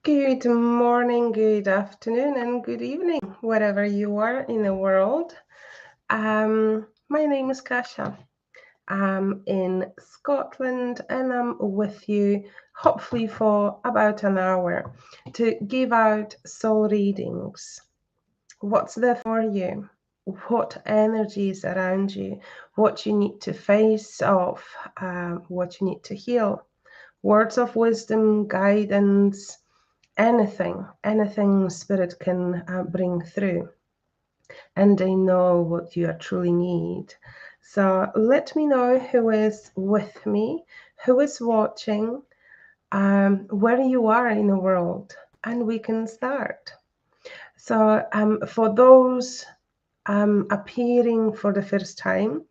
Good morning, good afternoon, and good evening, wherever you are in the world. My name is Kasia. I'm in Scotland and I'm with you, hopefully, for about an hour to give out soul readings. What's there for you? What energy is around you? What you need to face off? What you need to heal? Words of wisdom, guidance, anything spirit can bring through, and they know what you truly need. So let me know who is with me, who is watching, where you are in the world, and we can start. So for those appearing for the first time,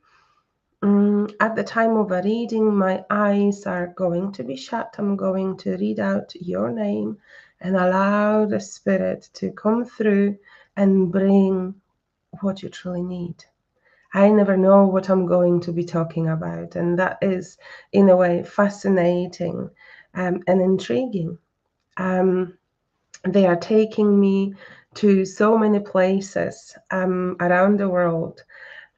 at the time of a reading, my eyes are going to be shut. I'm going to read out your name and allow the spirit to come through and bring what you truly need. I never know what I'm going to be talking about, and that is, in a way, fascinating and intriguing. They are taking me to so many places around the world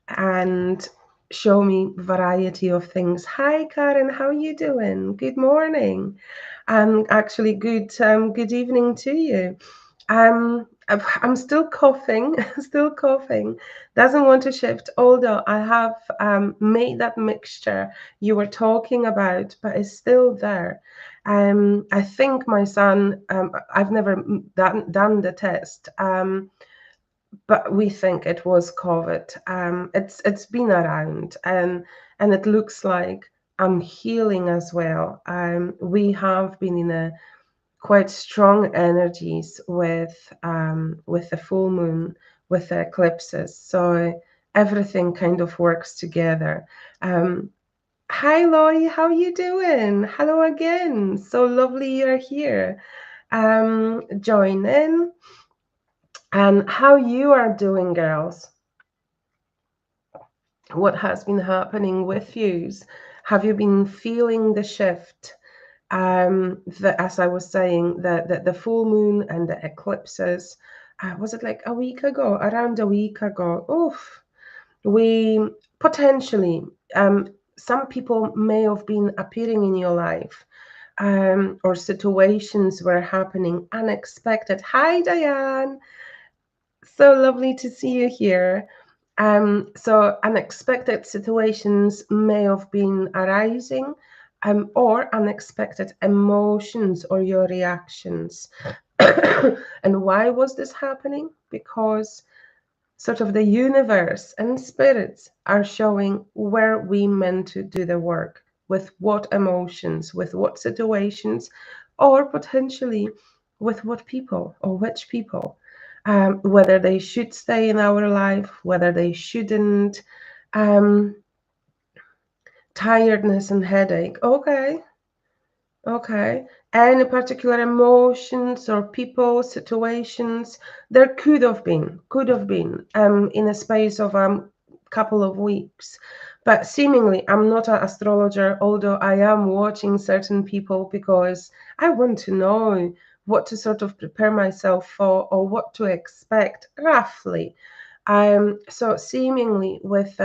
and show me variety of things. Hi, Karen, how are you doing? Good morning. Actually, good evening to you. I'm still coughing, still coughing. Doesn't want to shift, although I have made that mixture you were talking about, but it's still there. I think my son, I've never done the test, but we think it was COVID. It's been around, and it looks like I'm healing as well. We have been in a quite strong energies with the full moon, with the eclipses, so everything kind of works together. Hi, Lori, how are you doing? Hello again. So lovely you're here. Join in. And how you are doing, girls? What has been happening with you? Have you been feeling the shift? As I was saying, the full moon and the eclipses, was it like a week ago? Around a week ago. Oof. We potentially, some people may have been appearing in your life, or situations were happening unexpected. Hi, Diane. So lovely to see you here. So unexpected situations may have been arising, or unexpected emotions or your reactions. And why was this happening? Because sort of the universe and spirits are showing where we meant to do the work, with what emotions, with what situations, or potentially with what people or which people, whether they should stay in our life, whether they shouldn't. Tiredness and headache. Okay. Any particular emotions or people, situations? There could have been, in a space of couple of weeks. But seemingly, I'm not an astrologer, although I am watching certain people because I want to know what to sort of prepare myself for or what to expect roughly. So seemingly with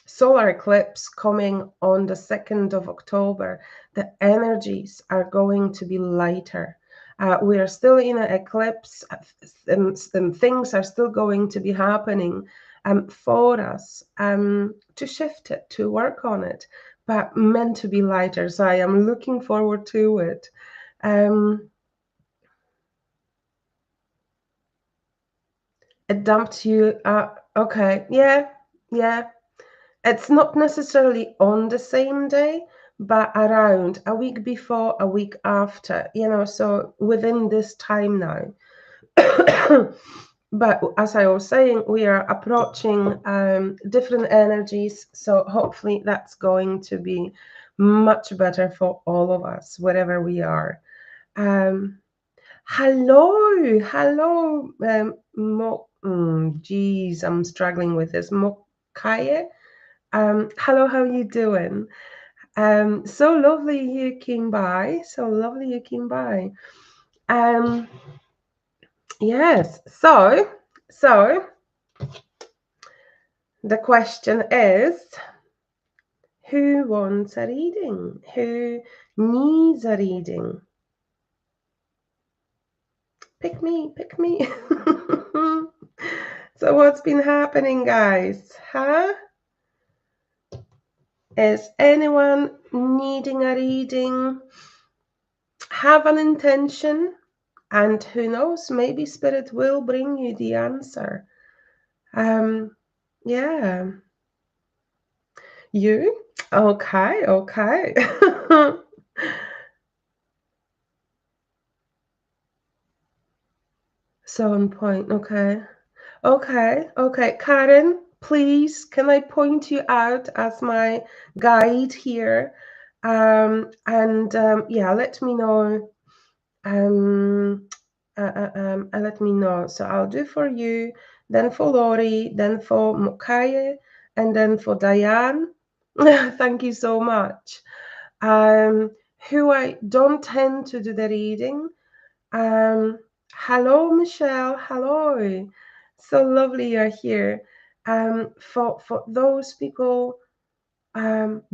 solar eclipse coming on the 2nd of October, the energies are going to be lighter. We are still in an eclipse, and things are still going to be happening for us to shift it, to work on it, but meant to be lighter. So I am looking forward to it. It dumped you. Okay, yeah. It's not necessarily on the same day, but around a week before, a week after, so within this time now. But as I was saying, we are approaching different energies, so hopefully that's going to be much better for all of us, wherever we are. Hello, geez, I'm struggling with this. Mokaye. Hello, how you doing? So lovely you came by. So lovely you came by. Yes. So the question is, who wants a reading? Who needs a reading? Pick me, pick me. So what's been happening, guys? Huh? Is anyone needing a reading? Have an intention, and who knows, maybe Spirit will bring you the answer. Yeah. You? Okay, okay. So on point, okay. Okay. Karen, please, can I point you out as my guide here? Yeah, let me know. Let me know. So I'll do for you, then for Lori, then for Mukaye, and then for Diane. Thank you so much. Who I don't tend to do the reading. Hello, Michelle. Hello. So lovely you're here. For those people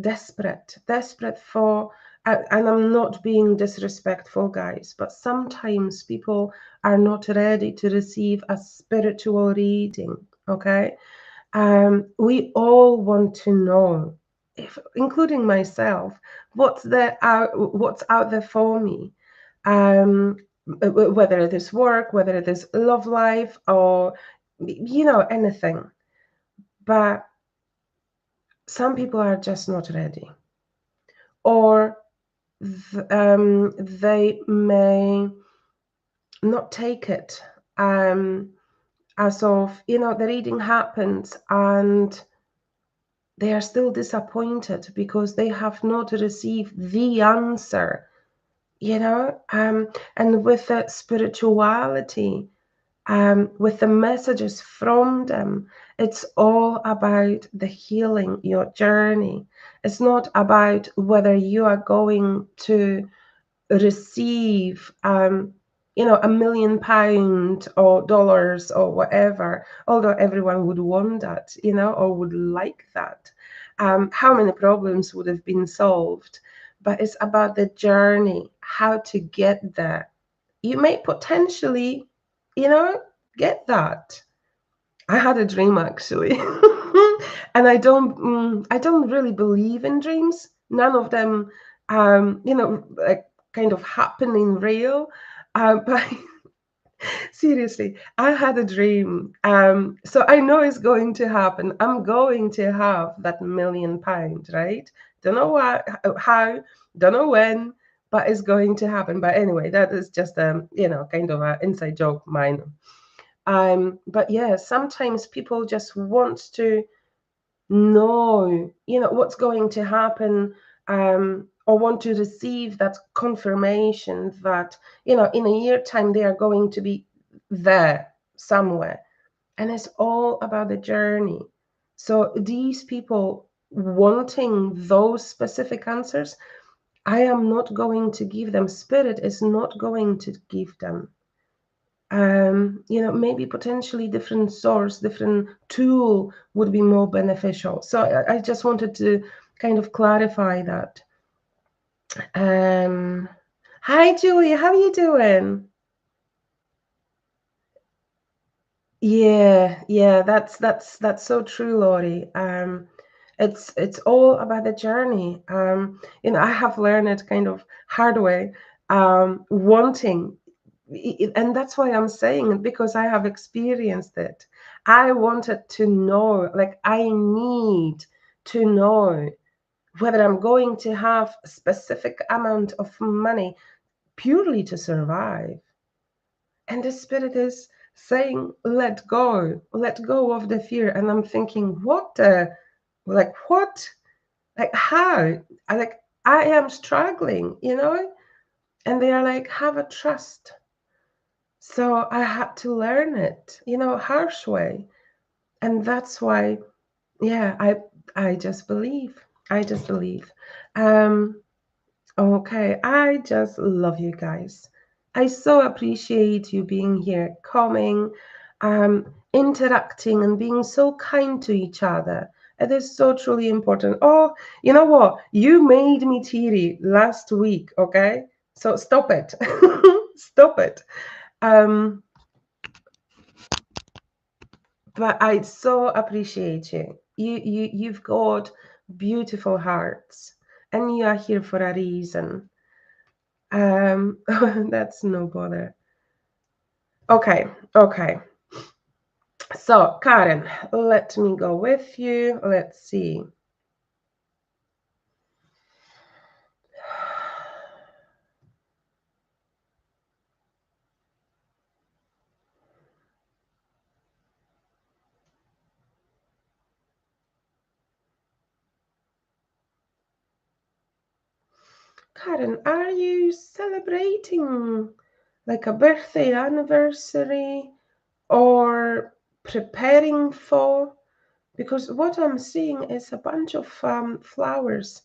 desperate for, and I'm not being disrespectful, guys, but sometimes people are not ready to receive a spiritual reading. Okay, we all want to know, including myself, what's out there for me. Whether it is work, whether it is love life, or anything. But some people are just not ready, or they may not take it as of, the reading happens and they are still disappointed because they have not received the answer, and with the spirituality, with the messages from them, it's all about the healing, your journey. It's not about whether you are going to receive £1 million or dollars or whatever, although everyone would want that, or would like that. How many problems would have been solved? But it's about the journey, how to get there. You may potentially, get that. I had a dream, actually. And I don't really believe in dreams. None of them like kind of happen in real. But seriously, I had a dream. So I know it's going to happen. I'm going to have that £1 million, right? Don't know how, don't know when, but it's going to happen. But anyway, that is just kind of an inside joke mine. But yeah, sometimes people just want to know, what's going to happen, or want to receive that confirmation that, in a year time, they are going to be there somewhere. And it's all about the journey. So these people wanting those specific answers, I am not going to give them. Spirit is not going to give them. Maybe potentially different source, different tool would be more beneficial. So I just wanted to kind of clarify that. Hi, Julie, how are you doing? Yeah, that's so true, Lori. It's all about the journey. I have learned it kind of hard way, wanting, and that's why I'm saying it, because I have experienced it. I wanted to know, like I need to know whether I'm going to have a specific amount of money purely to survive. And the Spirit is saying, let go of the fear. And I'm thinking, what? What? Like, how? I am struggling, And they are like, have a trust. So I had to learn it, harsh way. And that's why, yeah, I just believe. I just believe. Okay, I just love you guys. I so appreciate you being here, coming, interacting, and being so kind to each other. It is so truly important. Oh, you know what? You made me teary last week, okay? So stop it. Stop it. Um, but I so appreciate you. You've got beautiful hearts, and you are here for a reason. That's no bother. Okay, okay. So, Karen, let me go with you. Let's see. Karen, are you celebrating like a birthday anniversary or preparing for? Because what I'm seeing is a bunch of flowers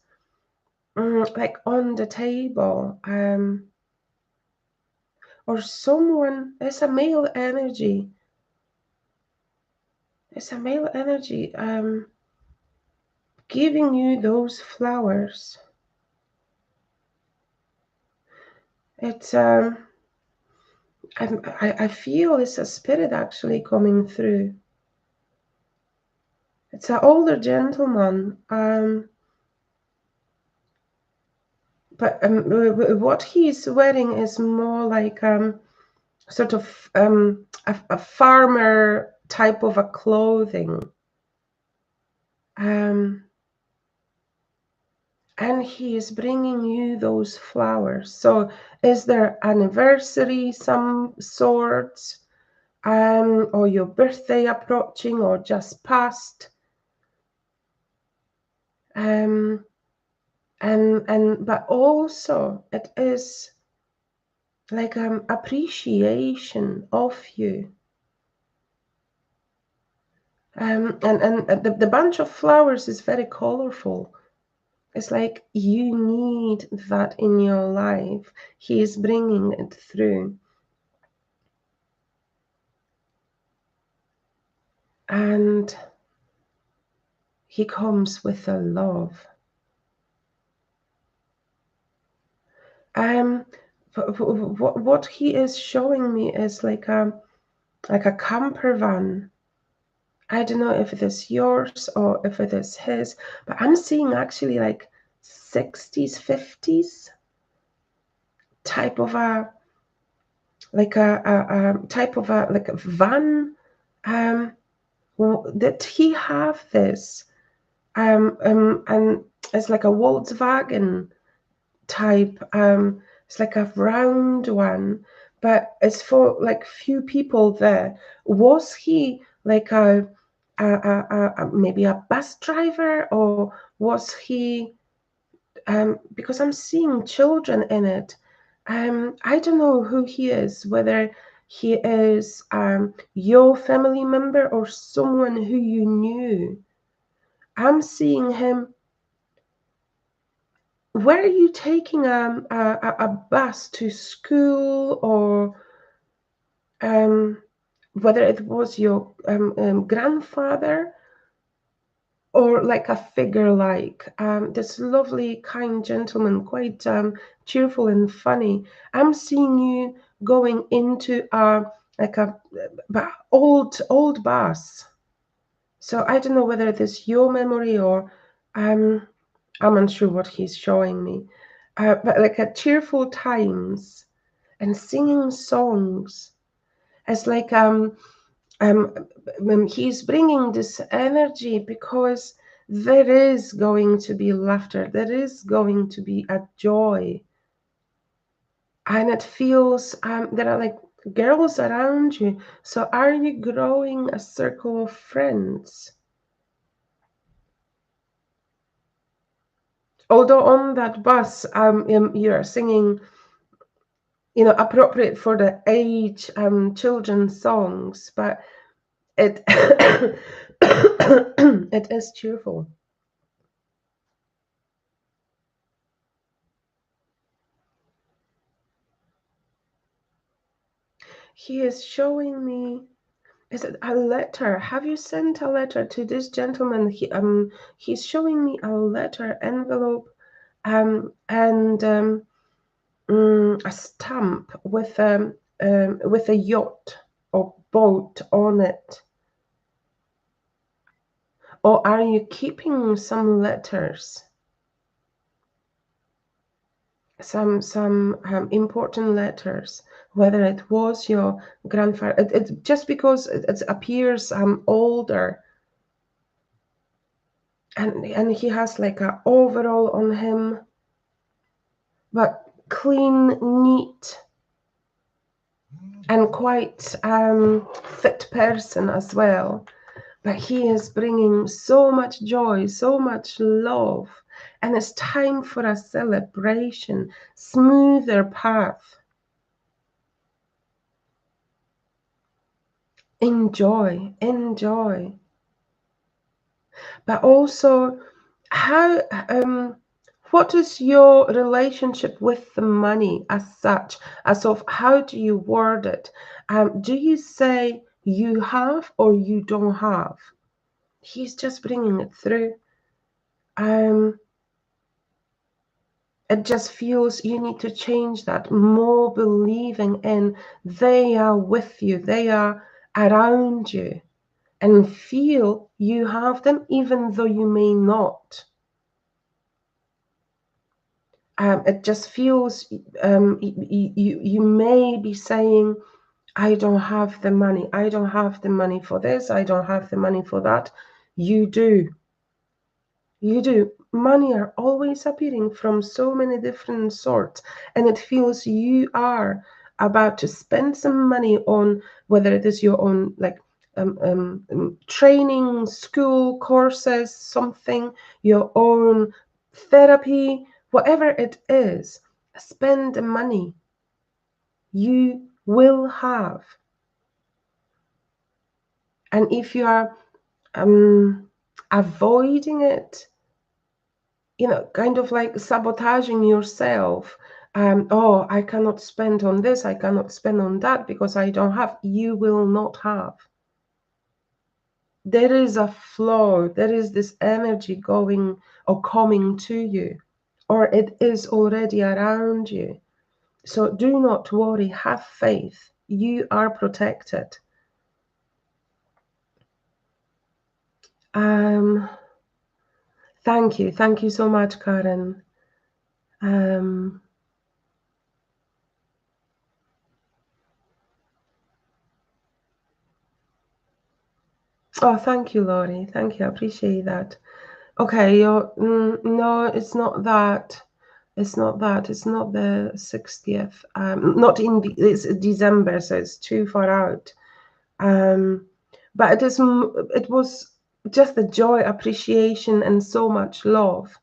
like on the table. Or someone, it's a male energy. It's a male energy giving you those flowers. It's I feel it's a spirit actually coming through. It's an older gentleman, but what he's wearing is more like sort of a farmer type of a clothing, and he is bringing you those flowers. So, is there anniversary some sort, or your birthday approaching, or just past? And but also it is like appreciation of you. And the bunch of flowers is very colorful. It's like you need that in your life. He is bringing it through. And he comes with a love. What he is showing me is like a camper van. I don't know if it is yours or if it is his, but I'm seeing actually like 60s, 50s type of a type of a like a van. Did he have this? And it's like a Volkswagen type. It's like a round one, but it's for like few people there. Was he like maybe a bus driver, or was he? Because I'm seeing children in it. I don't know who he is, whether he is your family member or someone who you knew. I'm seeing him. Were you taking a bus to school, or whether it was your grandfather, or like a figure like this lovely, kind gentleman, quite cheerful and funny? I'm seeing you going into like a old bus. So I don't know whether it is your memory or I'm unsure what he's showing me. But like at cheerful times and singing songs. It's like he's bringing this energy because there is going to be laughter, there is going to be a joy, and it feels there are like girls around you. So are you growing a circle of friends? Although on that bus you're singing, you know, appropriate for the age children's songs, but it it is cheerful. he is showing me, is it a letter? Have you sent a letter to this gentleman? He's showing me a letter envelope, and a stamp with a yacht or boat on it. Or are you keeping some letters? Some important letters, whether it was your grandfather. It just because it appears older, and he has like a overall on him, but clean, neat, and quite fit person as well. But he is bringing so much joy, so much love, and it's time for a celebration, smoother path. Enjoy, enjoy. But also, how what is your relationship with the money as such? As of how do you word it? Do you say you have or you don't have? He's just bringing it through. It just feels you need to change that. More believing in they are with you, they are around you, and feel you have them even though you may not. It just feels you may be saying, I don't have the money. I don't have the money for this. I don't have the money for that. You do. You do. Money are always appearing from so many different sorts, and it feels you are about to spend some money on whether it is your own like training, school courses, something, your own therapy, whatever it is. Spend the money. You will have, and if you are avoiding it, kind of like sabotaging yourself. Oh, I cannot spend on this, I cannot spend on that because I don't have. You will not have. There is a flow, there is this energy going or coming to you, or it is already around you. So do not worry, have faith. You are protected. Thank you so much, Karen. Oh, thank you, Laurie. Thank you. I appreciate that. Okay, no, it's not that. It's not that. It's not the 60th. Not in it's December, so it's too far out. But it was just the joy, appreciation, and so much love.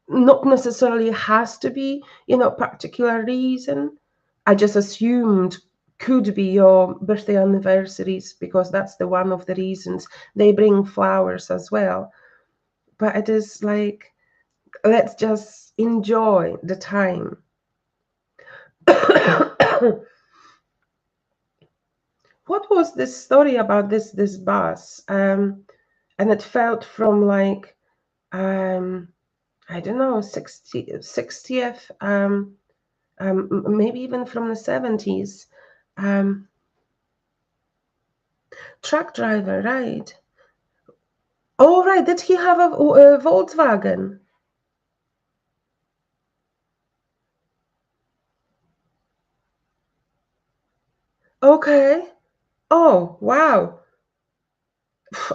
Not necessarily has to be, particular reason. I just assumed could be your birthday anniversaries because that's the one of the reasons they bring flowers as well. But it is like, let's just enjoy the time. What was this story about this bus? And it felt from like I don't know, 60th, maybe even from the 70s. Truck driver, right? Oh, right. Did he have a Volkswagen? Okay. Oh, wow.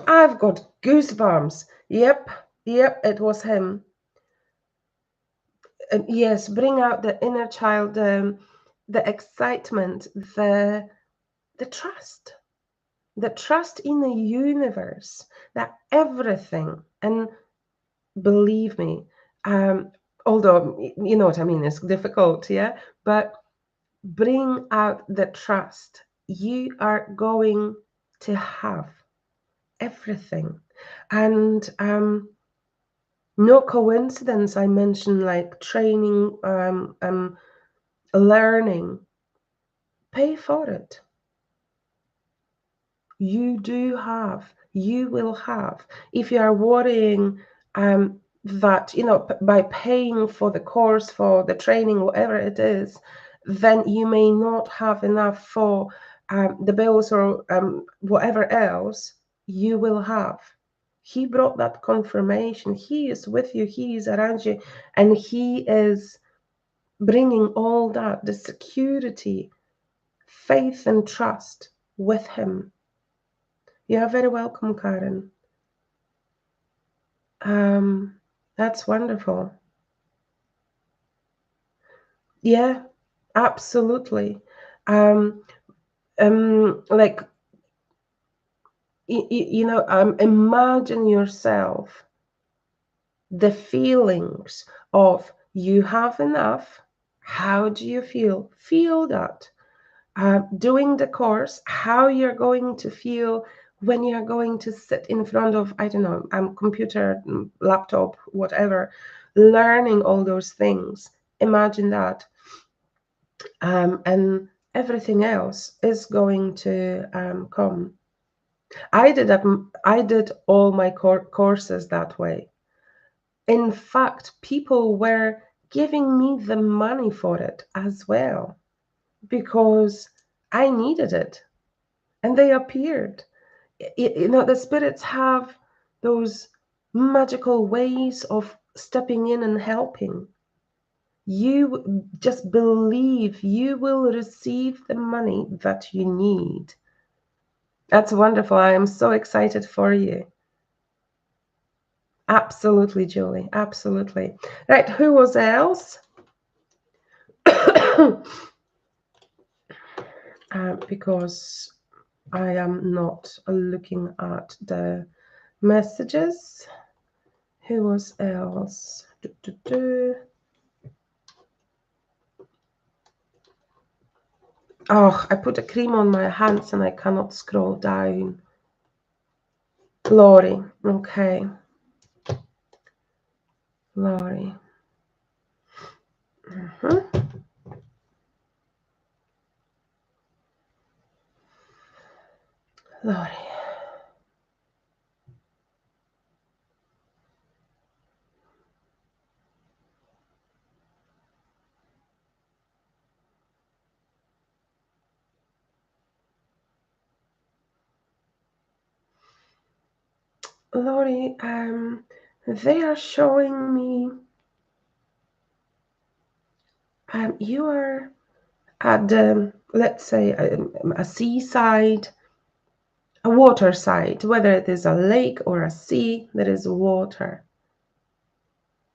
I've got goosebumps. Yep, it was him. Yes, bring out the inner child, the excitement, the trust. The trust in the universe, that everything, and believe me, although you know what I mean, it's difficult, yeah, but bring out the trust. You are going to have everything. And no coincidence I mentioned like training, learning. Pay for it. You do have, you will have. If you are worrying that, by paying for the course, for the training, whatever it is, then you may not have enough for the bills or whatever else. You will have. He brought that confirmation. He is with you, he is around you, and he is bringing all that, the security, faith, and trust with him. You are very welcome, Karen. That's wonderful. Yeah, absolutely. Like, imagine yourself the feelings of you have enough. How do you feel? Feel that. Doing the course, how you're going to feel when you're going to sit in front of, I don't know, computer, laptop, whatever, learning all those things. Imagine that. And everything else is going to come. I did all my courses that way. In fact, people were giving me the money for it as well because I needed it, and they appeared. The spirits have those magical ways of stepping in and helping. You just believe you will receive the money that you need. That's wonderful. I am so excited for you. Absolutely, Julie. Absolutely. Right, who was else? Because I am not looking at the messages. Who was else? Oh, I put a cream on my hands and I cannot scroll down. Laurie. Okay. Laurie. Laurie. Laurie, they are showing me you are at the, let's say, a seaside, a water side, whether it is a lake or a sea, there is water.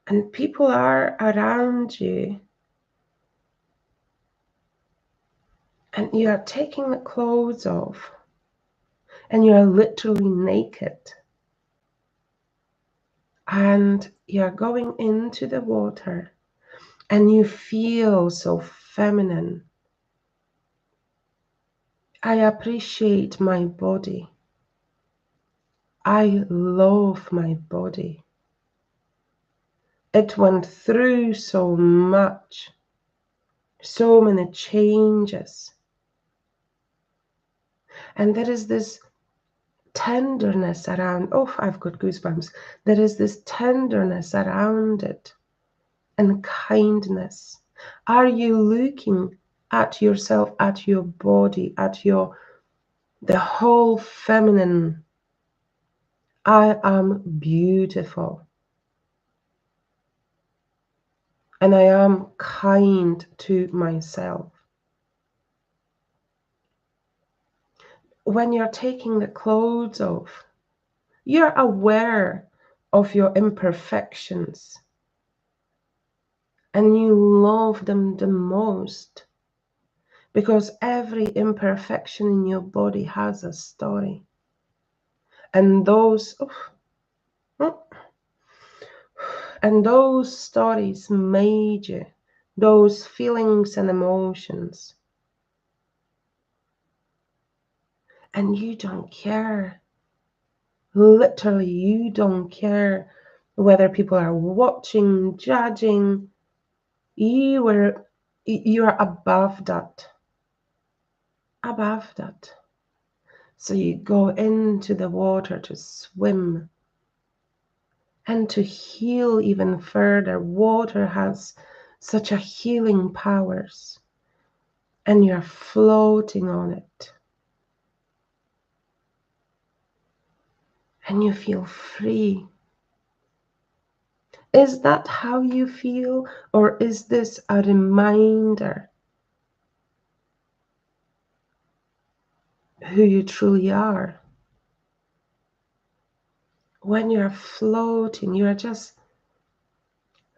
And people are around you. And you are taking the clothes off. And you are literally naked. And you are going into the water. And you feel so feminine. I appreciate my body. I love my body. It went through so much, so many changes. And there is this tenderness around, oh, I've got goosebumps. There is this tenderness around it and kindness. Are you looking at yourself, at your body, at the whole feminine? I am beautiful. And I am kind to myself. When you're taking the clothes off, you're aware of your imperfections and you love them the most because every imperfection in your body has a story. And those stories made you, those feelings and emotions. And you don't care. Literally, you don't care whether people are watching, judging. You are above that. Above that. So you go into the water to swim and to heal even further. Water has such a healing powers, and you're floating on it. And you feel free. Is that how you feel, or is this a reminder who you truly are? When you're floating, you're just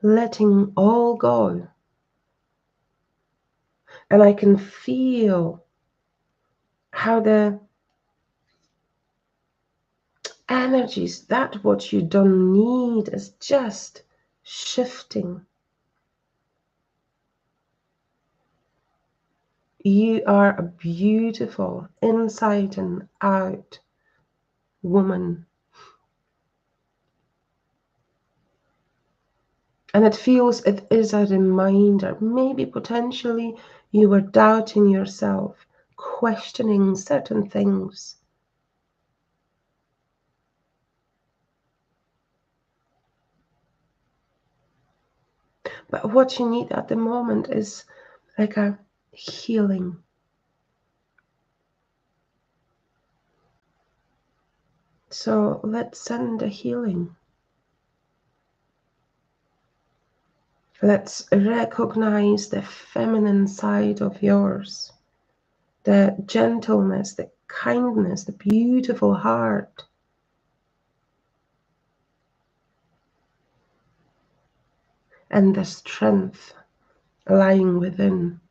letting all go. And I can feel how the energies, that what you don't need, is just shifting. You are a beautiful, inside and out woman. And it feels it is a reminder. Maybe potentially you were doubting yourself, questioning certain things. But what you need at the moment is like a healing. So let's send a healing. Let's recognize the feminine side of yours, the gentleness, the kindness, the beautiful heart. And the strength lying within.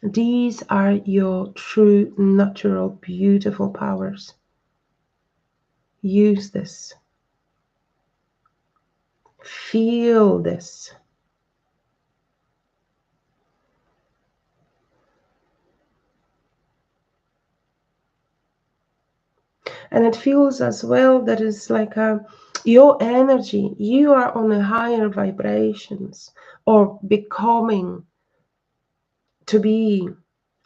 These are your true, natural, beautiful powers. Use this. Feel this. And it feels as well that it's like your energy, you are on a higher vibrations, or becoming to be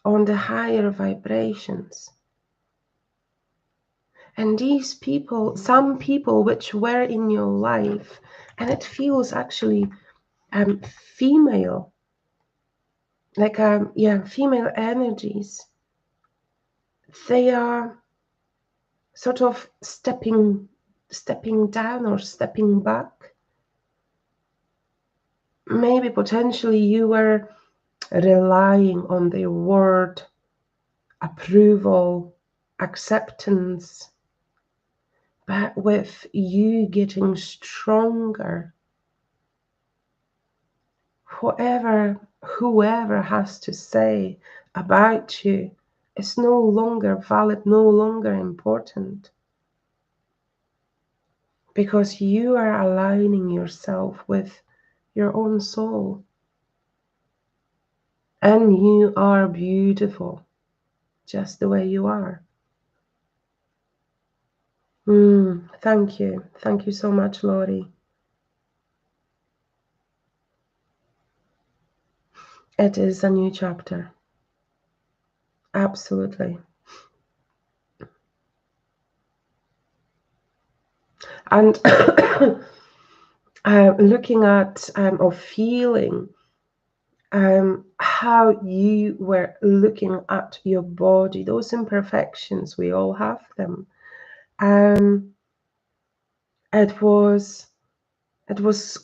on the higher vibrations. And these people, some people which were in your life, and it feels actually female, like female energies, they are sort of stepping down or stepping back. Maybe potentially you were relying on their word, approval, acceptance, but with you getting stronger, whoever has to say about you is no longer valid, no longer important, because you are aligning yourself with your own soul. And you are beautiful just the way you are. Thank you. Thank you so much, Laurie. It is a new chapter. Absolutely. And looking at or feeling how you were looking at your body, those imperfections, we all have them. It was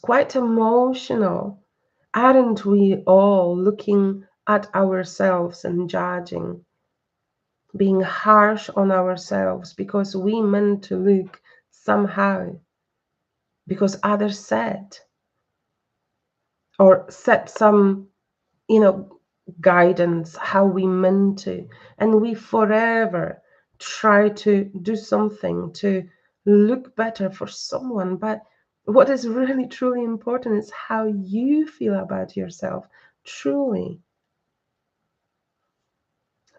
quite emotional. Aren't we all looking at ourselves and judging, being harsh on ourselves because we meant to look somehow, because others said, or set some, guidance how we meant to, and we forever try to do something to look better for someone. But what is really truly important is how you feel about yourself, truly.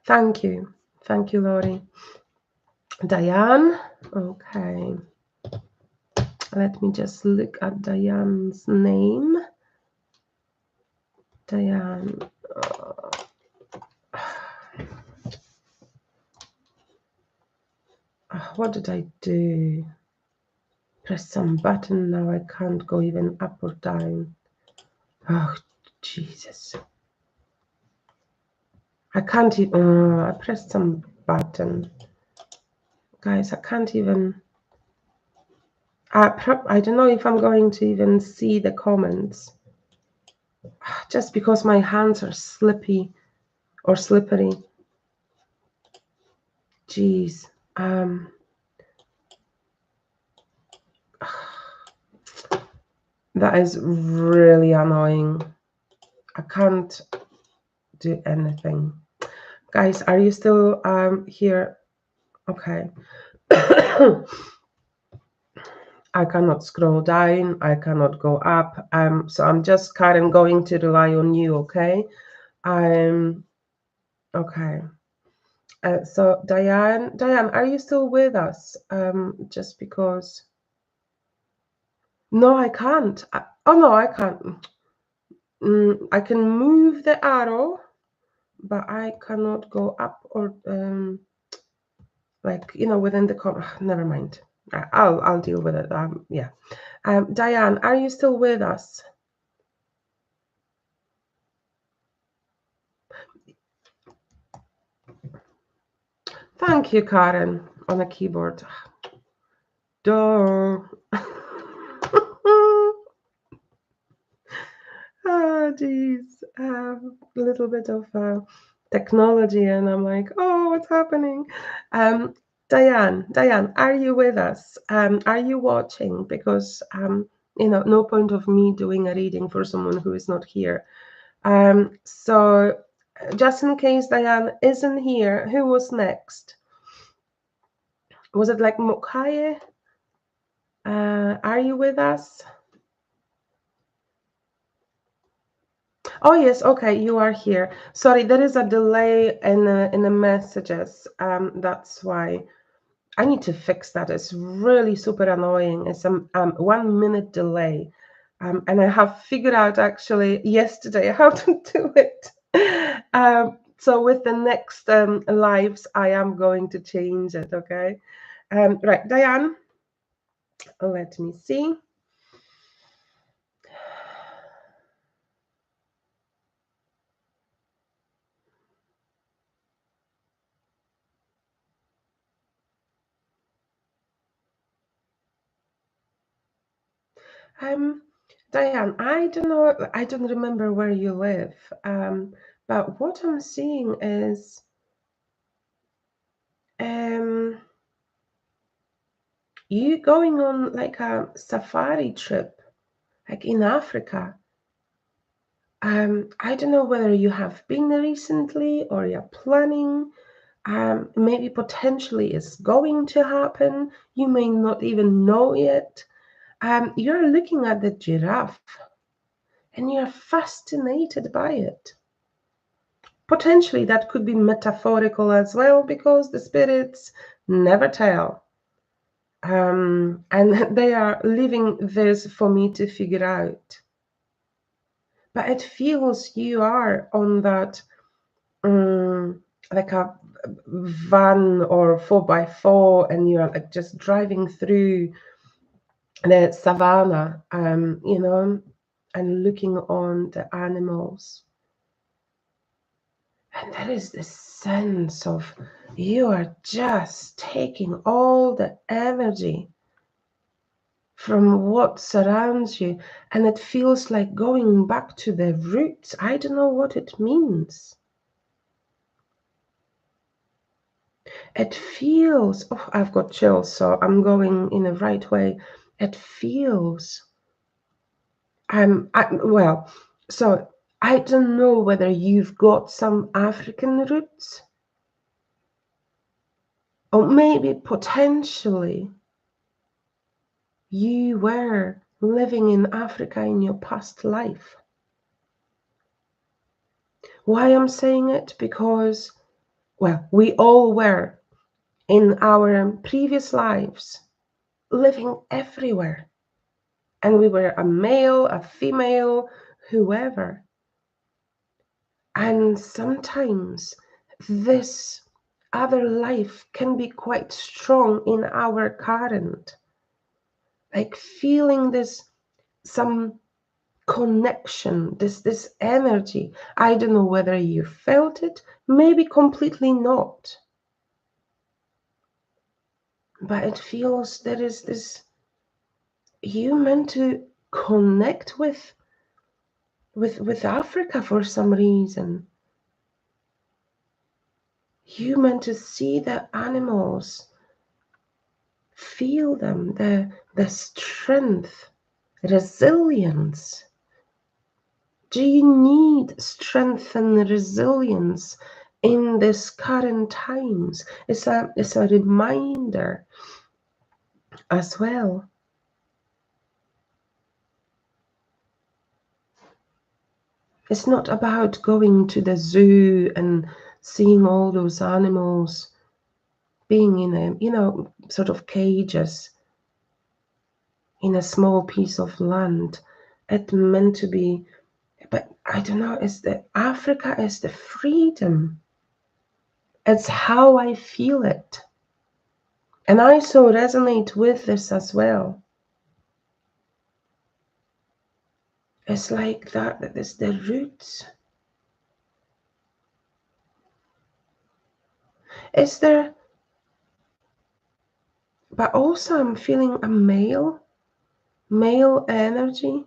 Thank you, Laurie. Diane, okay, let me just look at Diane's name. Diane. what did I do? Press some button, now I can't go even up or down. Oh, Jesus. I can't even, I pressed some button. Guys, I can't even, I don't know if I'm going to even see the comments. Just because my hands are slippy or slippery. Jeez. That is really annoying. I can't do anything. Guys, are you still here? Okay. I cannot scroll down. I cannot go up. So I'm just, Karen, going to rely on you, okay? Okay. So Diane, are you still with us? Just because. No, I can't. Oh no, I can't. I can move the arrow, but I cannot go up or like, you know, within the never mind. I'll deal with it. Yeah. Diane, are you still with us? Thank you, Karen, on a keyboard. Duh. Oh, geez. A little bit of technology, and I'm like, oh, what's happening? Diane, are you with us? Are you watching? Because, you know, no point of me doing a reading for someone who is not here. So just in case Diane isn't here, who was next? Was it like Mokhaye? Are you with us? Oh yes, okay, you are here. Sorry, there is a delay in the messages. That's why I need to fix that. It's really super annoying. It's a 1 minute delay, and I have figured out actually yesterday how to do it. So with the next lives, I am going to change it. Okay, right, Diane. Let me see. Diane, I don't know, I don't remember where you live, but what I'm seeing is you going on like a safari trip, like in Africa. I don't know whether you have been there recently or you're planning. Maybe potentially it's going to happen. You may not even know yet. You're looking at the giraffe and you're fascinated by it. Potentially that could be metaphorical as well, because the spirits never tell. And they are leaving this for me to figure out. But it feels you are on that like a van or 4x4, and you're like just driving through the savannah, you know, and looking on the animals. And there is this sense of you are just taking all the energy from what surrounds you, and it feels like going back to the roots. I don't know what it means. It feels, oh, I've got chills, so I'm going in the right way. It feels, well, so I don't know whether you've got some African roots, or maybe potentially you were living in Africa in your past life. Why I'm saying it? Because, well, we all were in our previous lives living everywhere. And we were a male, a female, whoever. And sometimes this other life can be quite strong in our current, like feeling this some connection, this energy. I don't know whether you felt it, maybe completely not, but it feels there is this, you meant to connect with Africa for some reason. You meant to see the animals, feel them, the strength, resilience. Do you need strength and resilience in this current times? It's a reminder as well. It's not about going to the zoo and seeing all those animals being in a, sort of cages in a small piece of land. It meant to be, but I don't know, it's the Africa is the freedom. It's how I feel it. And I so resonate with this as well. It's like that is the roots. Is there, but also I'm feeling a male energy.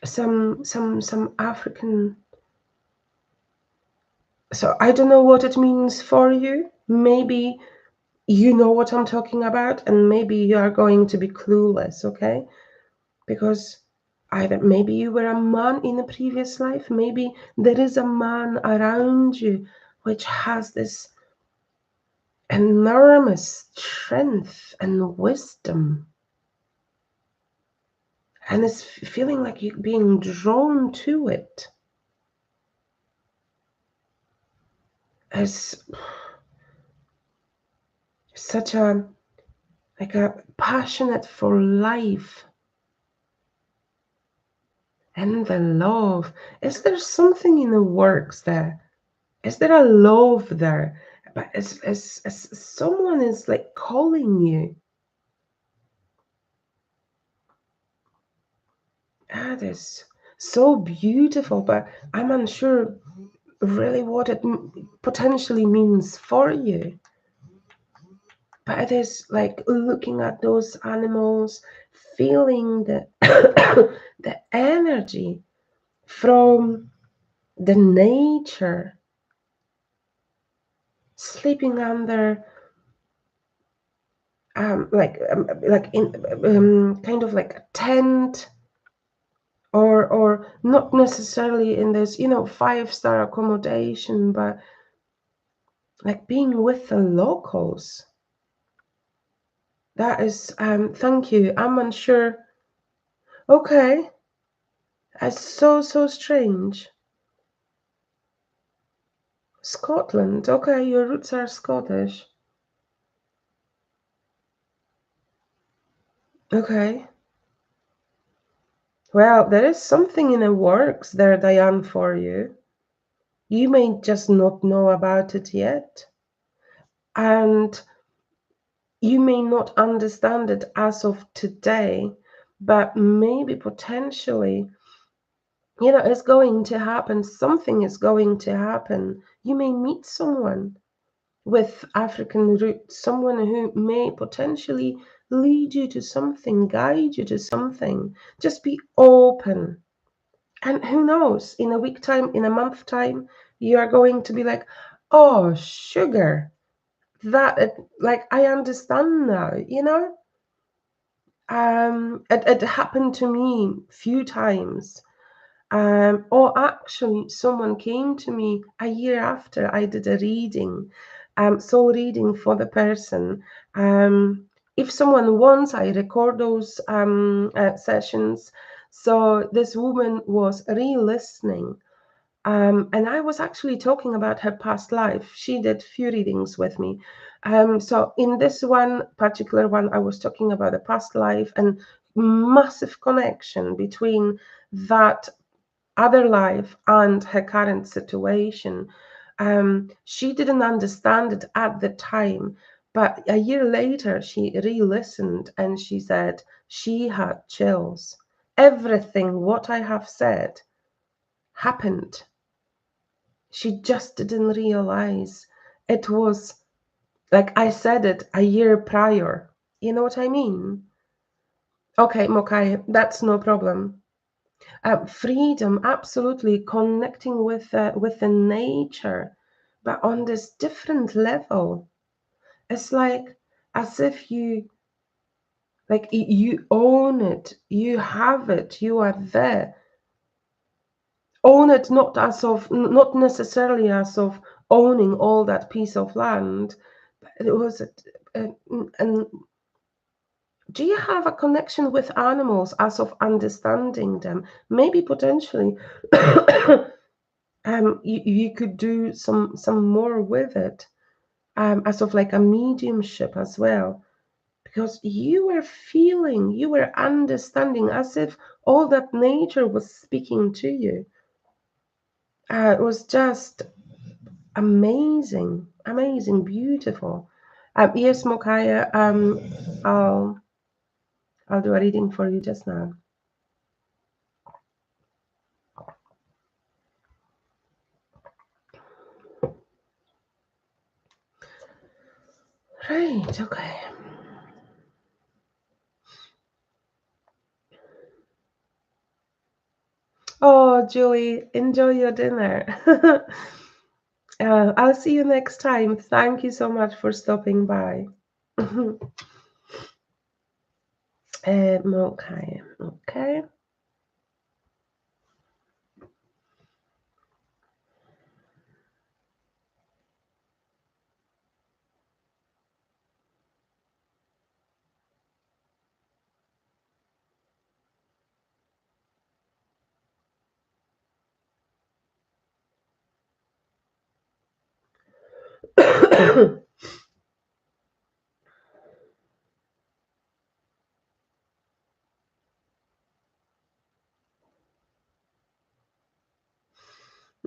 Some African. So I don't know what it means for you. Maybe you know what I'm talking about, and maybe you are going to be clueless, okay? Because either maybe you were a man in a previous life, maybe there is a man around you which has this enormous strength and wisdom, and it's feeling like you're being drawn to it. As such a passionate for life and the love. Is there something in the works there? Is there a love there? But as someone is like calling you. That is so beautiful, but I'm unsure really what it potentially means for you. But it is like looking at those animals, feeling the the energy from the nature, sleeping under like in kind of like a tent, or not necessarily in this 5-star accommodation, but like being with the locals. That is thank you. I'm unsure. Okay. It's so strange. Scotland. Okay, your roots are Scottish. Okay. Well, there is something in the works there, Diane, for you. You may just not know about it yet. And you may not understand it as of today, but maybe potentially, it's going to happen. Something is going to happen. You may meet someone with African roots, someone who may potentially lead you to something, guide you to something. Just be open. And who knows, in a week time, in a month time, you are going to be like, oh, sugar, like I understand now, it happened to me a few times. Or actually, someone came to me a year after I did a reading, soul reading for the person. If someone wants, I record those sessions. So this woman was re-listening. And I was actually talking about her past life. She did few readings with me. So in this one particular one, I was talking about the past life and massive connection between that other life and her current situation. She didn't understand it at the time, but a year later she re-listened and she said she had chills. Everything what I have said happened. She just didn't realize it was like I said it a year prior. You know what I mean? Okay, Mokai, that's no problem. Freedom, absolutely, connecting with the nature, but on this different level. It's like as if you you own it, you have it, you are there. Own it not necessarily as of owning all that piece of land, but it was and do you have a connection with animals as of understanding them? Maybe potentially you could do some more with it, as of like a mediumship as well, because you were feeling, you were understanding as if all that nature was speaking to you. It was just amazing, amazing, beautiful. Yes, Mokaya, I'll do a reading for you just now. Right, okay. Oh, Julie, enjoy your dinner. I'll see you next time. Thank you so much for stopping by. Okay, okay.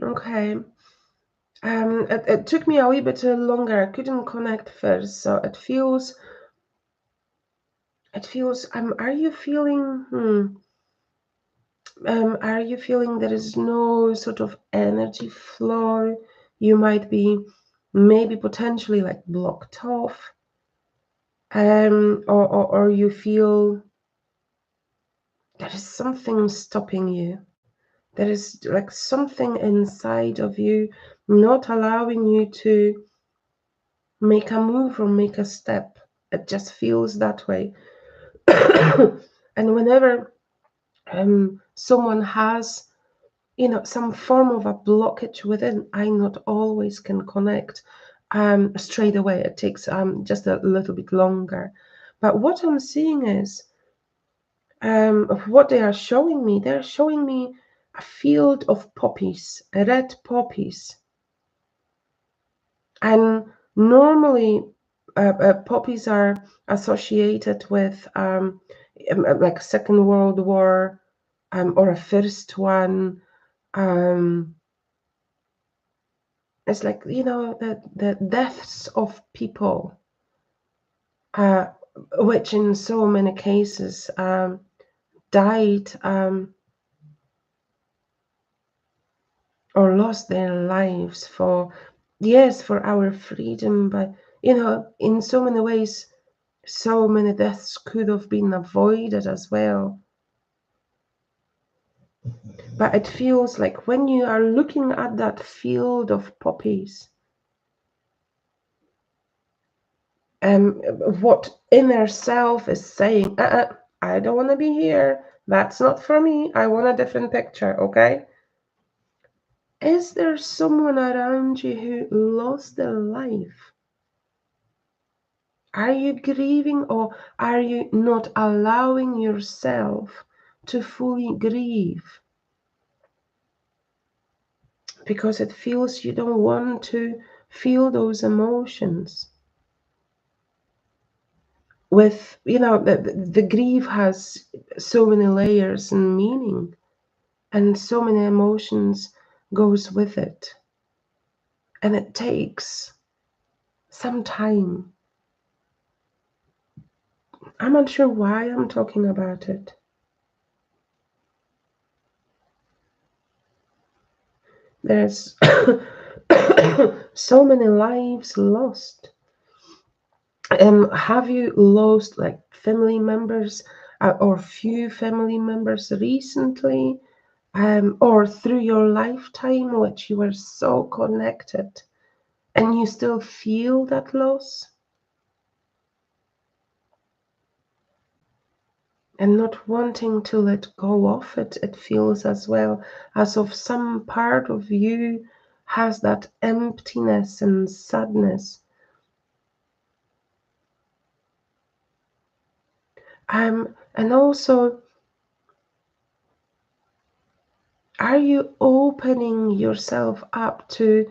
Okay. It took me a wee bit longer. I couldn't connect first, so it feels. Are you feeling? Are you feeling there is no sort of energy flow? You might be maybe potentially like blocked off, or you feel there is something stopping you. There is like something inside of you not allowing you to make a move or make a step. It just feels that way. And whenever someone has, some form of a blockage within, I not always can connect straight away. It takes just a little bit longer. But what I'm seeing is of what they are showing me. They're showing me a field of poppies, red poppies. And normally, poppies are associated with like Second World War or a first one. It's like, the deaths of people, which in so many cases died or lost their lives for our freedom. But in so many ways, so many deaths could have been avoided as well. But it feels like when you are looking at that field of poppies, what inner self is saying, I don't want to be here. That's not for me. I want a different picture, okay? Is there someone around you who lost their life? Are you grieving, or are you not allowing yourself to fully grieve? Because it feels you don't want to feel those emotions. With, the grief has so many layers and meaning, and so many emotions goes with it. And it takes some time. I'm not sure why I'm talking about it. There's so many lives lost. Have you lost like family members or few family members recently, or through your lifetime, which you were so connected, and you still feel that loss and not wanting to let go of it? It feels as well as if some part of you has that emptiness and sadness. And also, are you opening yourself up to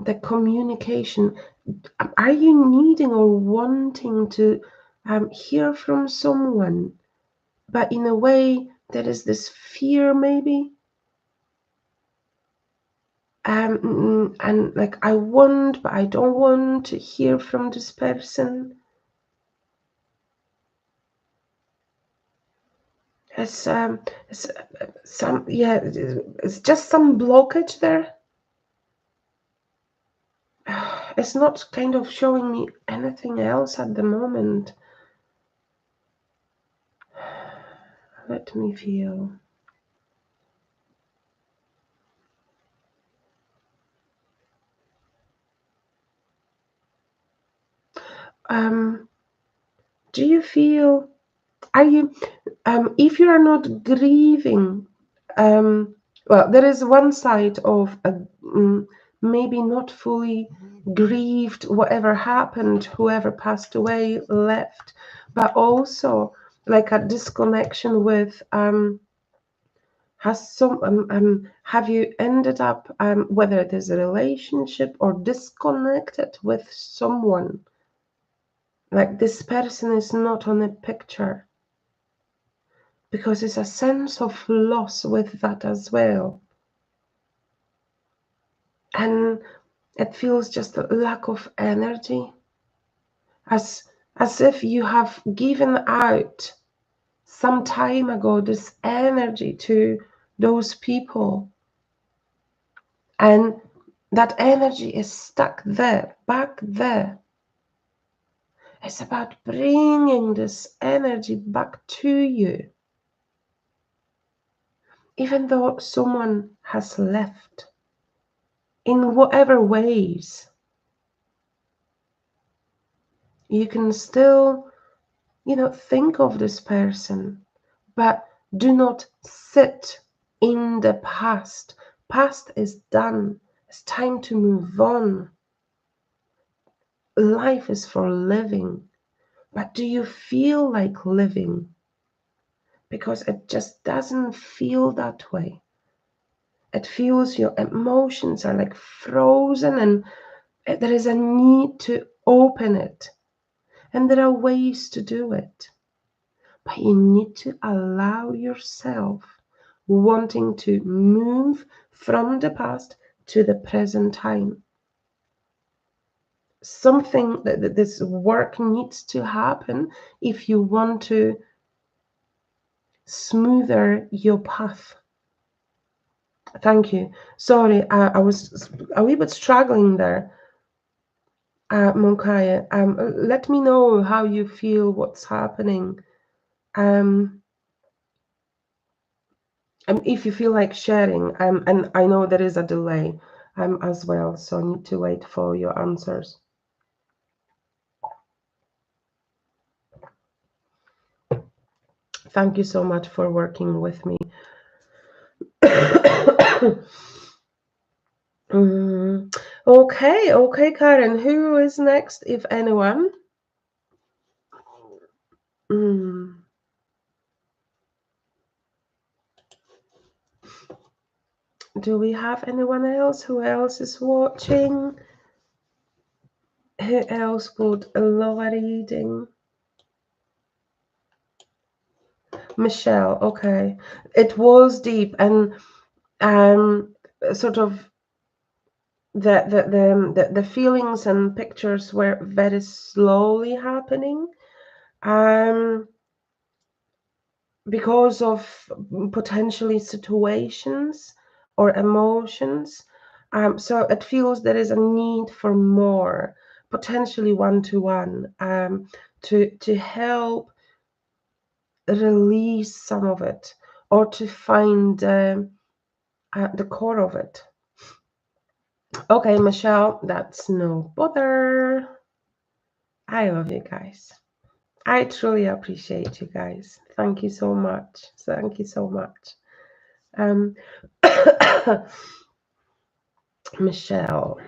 the communication? Are you needing or wanting to hear from someone, but in a way there is this fear maybe, and like I want but I don't want to hear from this person? It's some, yeah, it's just some blockage there. It's not kind of showing me anything else at the moment. Let me feel. Do you feel, are you, if you are not grieving, well, there is one side of maybe not fully grieved whatever happened, whoever passed away, left, but also like a disconnection with, have you ended up, whether it is a relationship or disconnected with someone, like this person is not on a picture, because it's a sense of loss with that as well. And it feels just a lack of energy, as if you have given out some time ago this energy to those people, and that energy is stuck there, back there. It's about bringing this energy back to you, even though someone has left, in whatever ways. You can still, think of this person, but do not sit in the past. Past is done. It's time to move on. Life is for living. But do you feel like living? Because it just doesn't feel that way. It feels your emotions are like frozen, and there is a need to open it. And there are ways to do it. But you need to allow yourself wanting to move from the past to the present time. Something that this work needs to happen if you want to smoother your path. Thank you. Sorry, I was a wee bit struggling there, Monkaya. Let me know how you feel, what's happening. If you feel like sharing, and I know there is a delay as well, so I need to wait for your answers. Thank you so much for working with me. Okay, Karen, who is next, if anyone? Do we have anyone else? Who else is watching? Who else would love a reading? Michelle, okay. It was deep, and sort of the feelings and pictures were very slowly happening, because of potentially situations or emotions. So it feels there is a need for more, potentially one-to-one, to help release some of it, or to find the core of it. Okay, Michelle, that's no bother. I love you guys. I truly appreciate you guys. Thank you so much. Thank you so much. Michelle.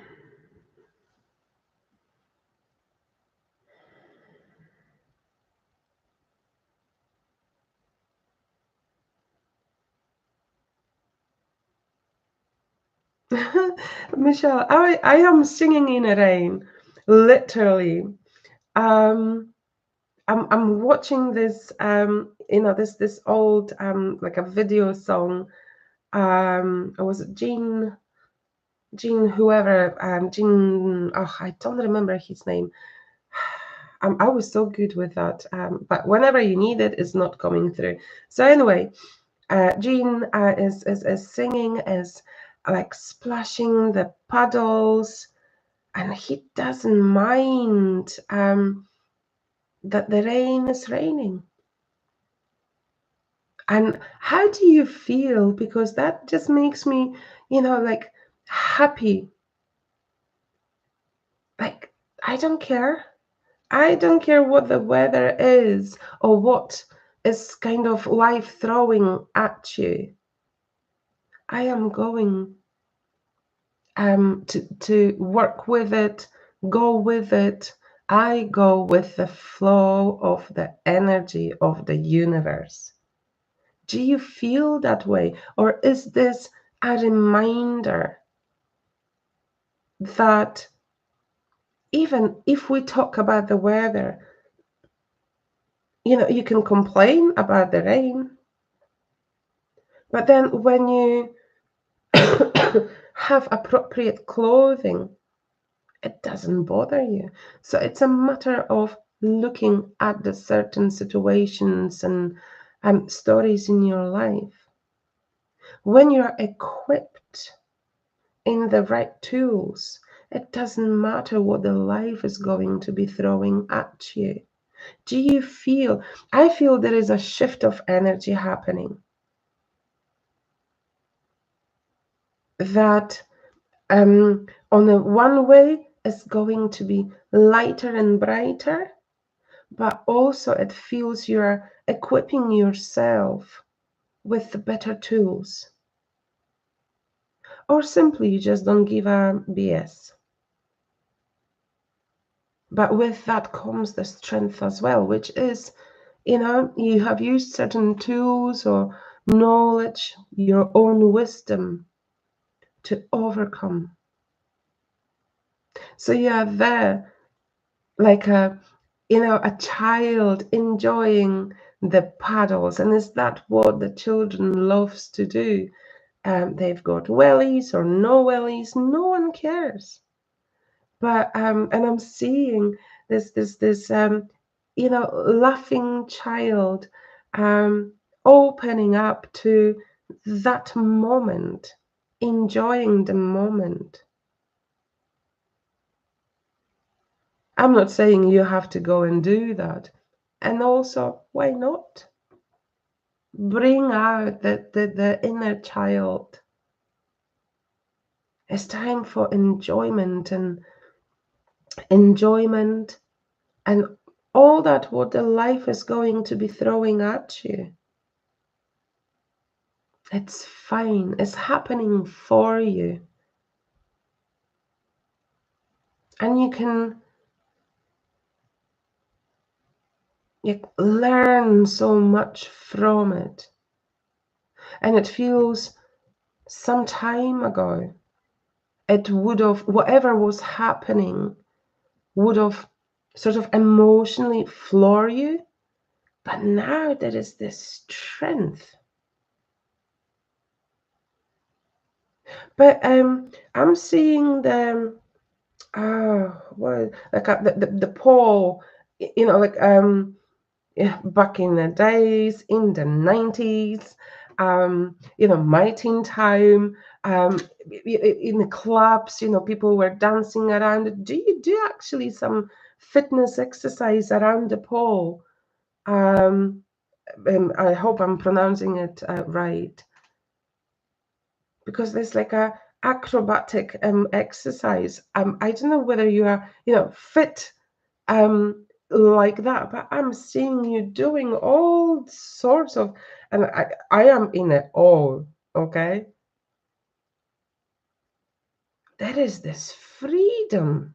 Michelle, I am singing in the rain, literally. I'm watching this this old like a video song. It was Gene whoever Gene. Oh, I don't remember his name. I was so good with that, but whenever you need it, it's not coming through. So anyway, Gene is singing, is like splashing the puddles, and he doesn't mind that the rain is raining. And how do you feel? Because that just makes me, like happy. Like, I don't care. I don't care what the weather is or what is kind of life throwing at you. I am going to work with it, go with it. I go with the flow of the energy of the universe. Do you feel that way? Or is this a reminder that even if we talk about the weather, you can complain about the rain, but then when you have appropriate clothing, it doesn't bother you. So it's a matter of looking at the certain situations and stories in your life. When you're equipped in the right tools, it doesn't matter what the life is going to be throwing at you. Do you feel? I feel there is a shift of energy happening. That on a one way is going to be lighter and brighter, but also it feels you're equipping yourself with the better tools. Or simply you just don't give a BS. But with that comes the strength as well, which is, you have used certain tools or knowledge, your own wisdom to overcome. So you are there like a child enjoying the paddles. And is that what the children loves to do? They've got wellies or no wellies, no one cares. But and I'm seeing this laughing child opening up to that moment, enjoying the moment. I'm not saying you have to go and do that. And also, why not? Bring out the inner child. It's time for enjoyment and all that what the life is going to be throwing at you. It's fine. It's happening for you. And you can learn so much from it. And it feels some time ago, it would have, whatever was happening, would have sort of emotionally floor you. But now there is this strength. But I'm seeing them. What like the pole, like yeah, back in the days, in the 90s, my teen time, in the clubs, people were dancing around. Do you do actually some fitness exercise around the pole? Um, I hope I'm pronouncing it right, because there's like a acrobatic exercise. I don't know whether you are, fit like that, but I'm seeing you doing all sorts of, and I am in it all. Okay, there is this freedom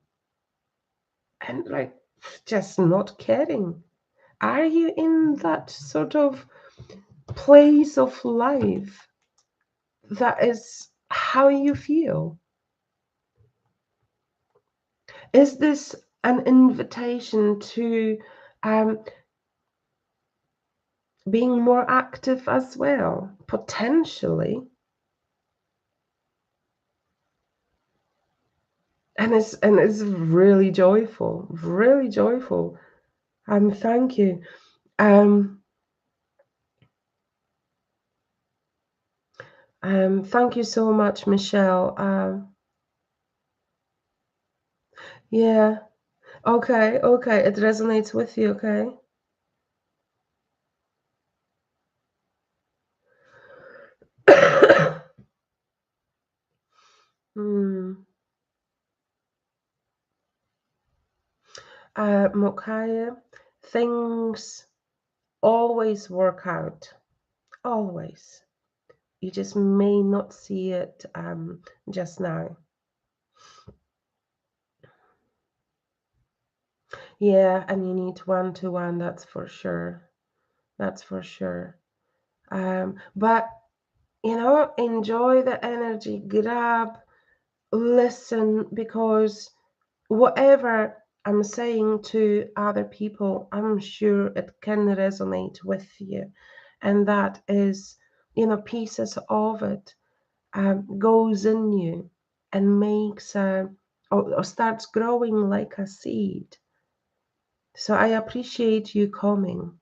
and like just not caring. Are you in that sort of place of life that is how you feel? Is this an invitation to um, being more active as well, potentially? And it's really joyful, really joyful. Thank you. Um, thank you so much, Michelle. Yeah. Okay. Okay. It resonates with you. Okay. Hmm. Mokaya, things always work out. Always. You just may not see it just now. Yeah, and you need one-to-one, that's for sure. That's for sure. But enjoy the energy, grab, listen, because whatever I'm saying to other people, I'm sure it can resonate with you. And that is, pieces of it goes in you and makes or starts growing like a seed. So I appreciate you coming.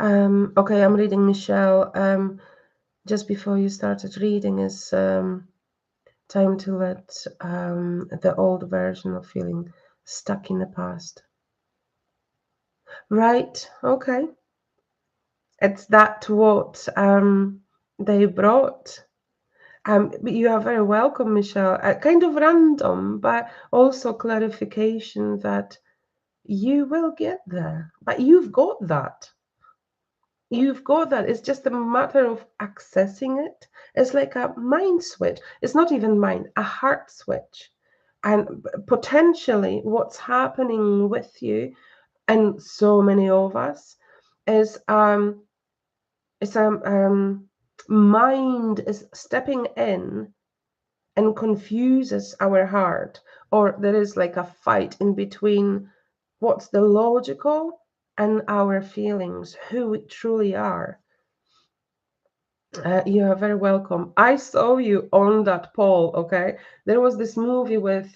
Okay, I'm reading Michelle. Just before you started reading is time to let the old version of feeling stuck in the past. Right, okay. It's that what they brought. But you are very welcome, Michelle. Kind of random, but also clarification that you will get there. But you've got that. You've got that. It's just a matter of accessing it. It's like a mind switch. It's not even mind, a heart switch. And potentially, what's happening with you and so many of us is mind is stepping in and confuses our heart, or there is like a fight in between what's the logical and our feelings, who we truly are. You are very welcome. I saw you on that poll. Okay, there was this movie with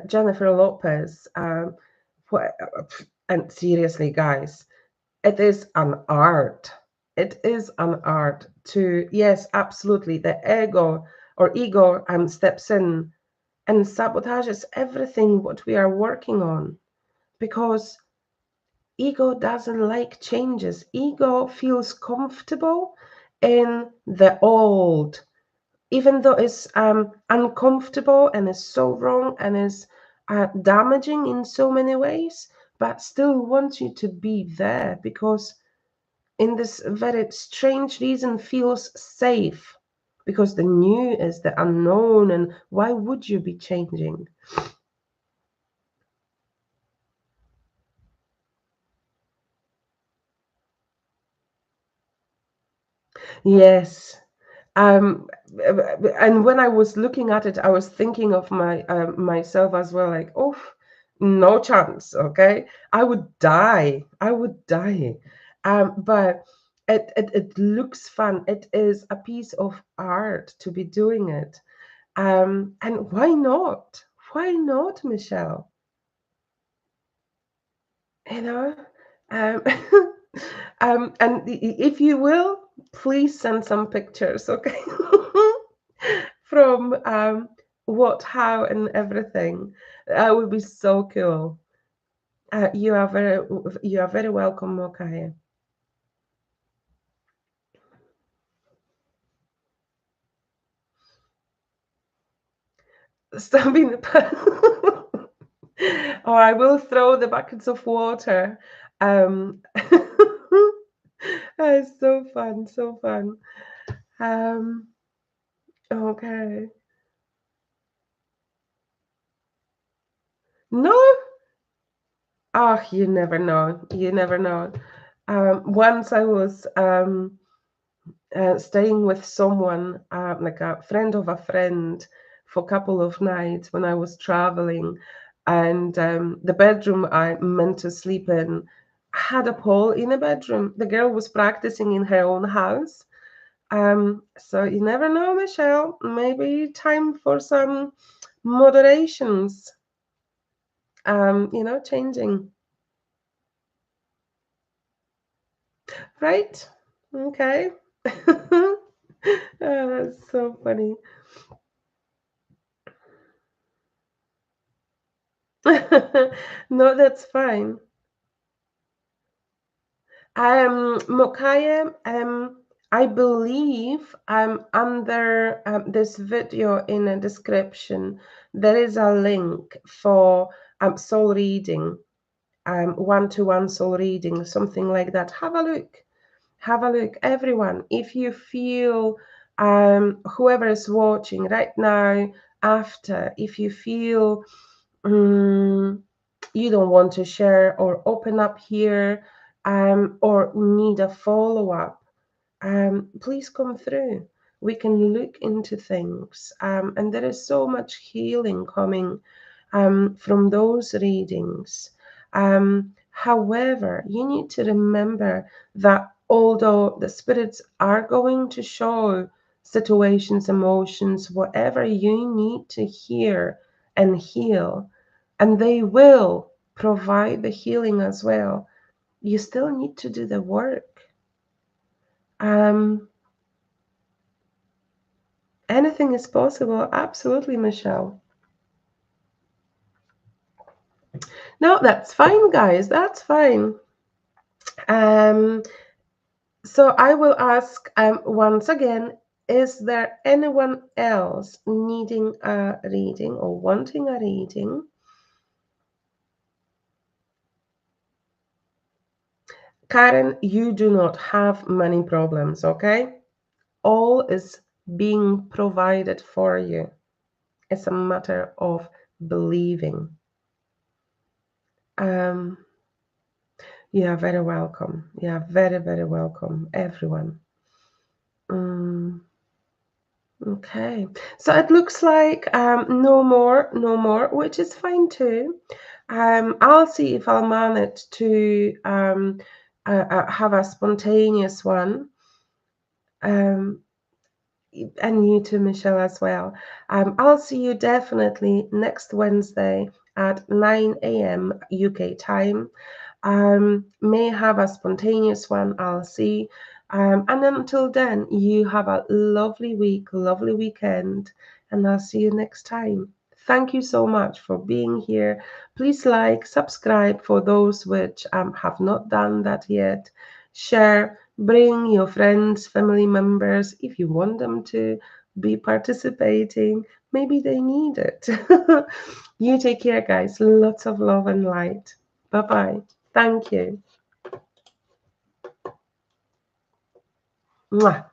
Jennifer Lopez. And seriously, guys, it is an art. It is an art to, yes, absolutely. The ego steps in and sabotages everything what we are working on, because ego doesn't like changes. Ego feels comfortable in the old, even though it's uncomfortable and is so wrong and is damaging in so many ways, but still wants you to be there because in this very strange reason feels safe, because the new is the unknown, and why would you be changing? Yes. um and when I was looking at it, I was thinking of myself as well, like, oh, no chance. Okay, I would die. I would die. But it looks fun. It is a piece of art to be doing it. And why not? Why not, Michelle? You know, um, and if you will, please send some pictures, okay, from what, how, and everything. That would be so cool. You are very welcome, Mokaya. Stabbing the pan. Oh, I will throw the buckets of water. It's so fun, so fun. Um, okay. No, oh, you never know. You never know. Once I was staying with someone, like a friend of a friend, for a couple of nights when I was traveling, and the bedroom I meant to sleep in had a pole in a bedroom. The girl was practicing in her own house. So you never know, Michelle. Maybe time for some moderations. Changing. Right? Okay. Oh, that's so funny. No, that's fine. Mokaya, I believe under this video in a description, there is a link for soul reading, one-to-one soul reading, something like that. Have a look. Have a look, everyone. If you feel, whoever is watching right now, after, if you feel you don't want to share or open up here, or need a follow-up, please come through. We can look into things, and there is so much healing coming from those readings. However, you need to remember that although the spirits are going to show situations, emotions, whatever you need to hear and heal, and they will provide the healing as well, you still need to do the work. Anything is possible, absolutely, Michelle. No, that's fine, guys. That's fine. So I will ask once again, is there anyone else needing a reading or wanting a reading? Karen, you do not have money problems, okay? All is being provided for you. It's a matter of believing. You are very welcome. You are very, very welcome, everyone. Okay, so it looks like no more, which is fine too. I'll see if I'll manage to have a spontaneous one. And you too, Michelle, as well. I'll see you definitely next Wednesday at 9 a.m. UK time. May have a spontaneous one, I'll see. And until then, you have a lovely week, lovely weekend, and I'll see you next time. Thank you so much for being here. Please like, subscribe for those which have not done that yet. Share, bring your friends, family members, if you want them to be participating. Maybe they need it. You take care, guys. Lots of love and light. Bye-bye. Thank you. Mwah.